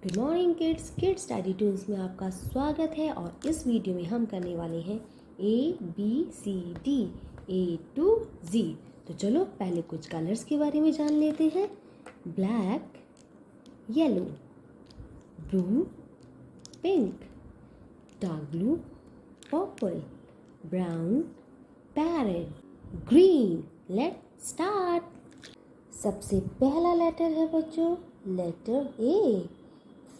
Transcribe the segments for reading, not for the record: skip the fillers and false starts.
Good morning kids. Kids study Toons में आपका स्वागत है और इस वीडियो में हम करने वाले हैं ABCD A to Z। तो चलो पहले कुछ कलर्स के बारे में जान लेते हैं। Black, yellow, blue, pink, dark blue, purple, brown, parrot, green. Let's start. सबसे पहला लेटर है बच्चों letter A।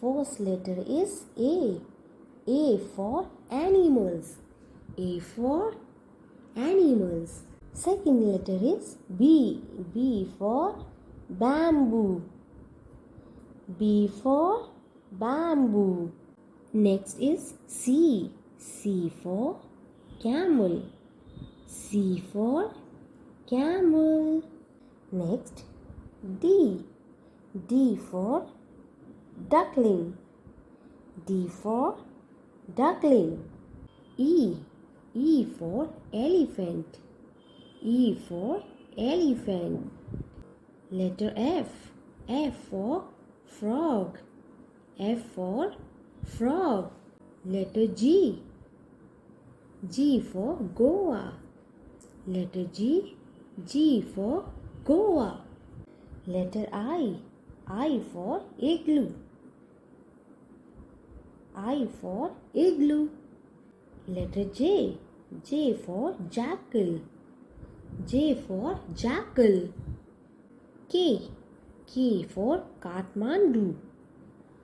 First letter is A. A for animals. A for animals. Second letter is B. B for bamboo. B for bamboo. Next is C. C for camel. C for camel. Next D. D for duckling. D for duckling. E. E for elephant. E for elephant. Letter F. F for frog. F for frog. Letter G. G for Goa. Letter G. G for Goa. Letter I. I for igloo. I for igloo. Letter J. J for jackal. J for jackal. K. K for Kathmandu.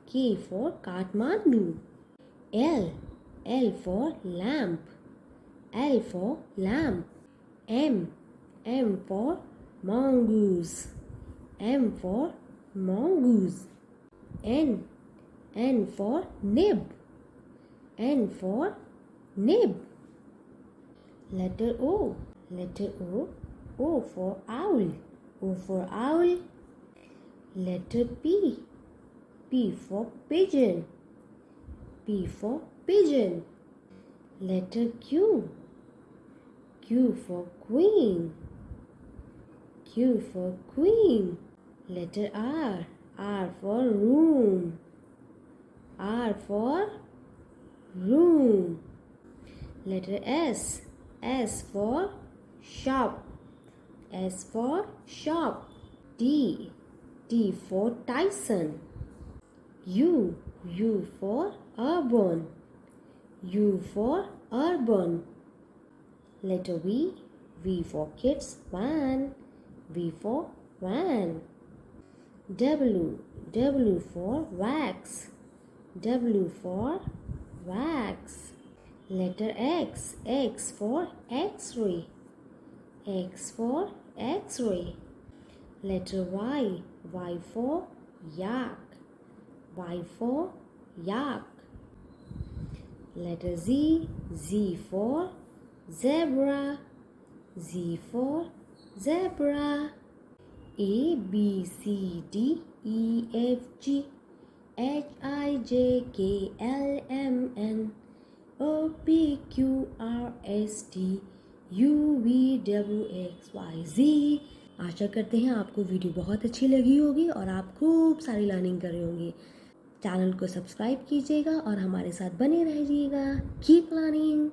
K for Kathmandu. L. L for lamp. L for lamp. M. M for mongoose. M for mongoose. N. N for nib. N for nib. Letter O. Letter O. O for owl. O for owl. Letter P. P for pigeon. P for pigeon. Letter Q. Q for queen. Q for queen. Letter R. R for room. R for room. Letter S. S for shop. S for shop. T. T for Tyson. U. U for urban. U for urban. Letter V. V for kids. Van. V for van. W. W for wax. W for wax. Letter X. X for X-ray. X for X-ray. Letter Y. Y for yak. Y for yak. Letter Z. Z for zebra. Z for zebra. A B C D E F G H I J K L M N O P Q R S T U V W X Y Z। आशा करते हैं आपको video बहुत अच्छी लगी होगी और आप खूब सारी लर्निंग कर रहे होंगे। चैनल को सब्सक्राइब कीजिएगा और हमारे साथ बने रहिएगा। Keep learning.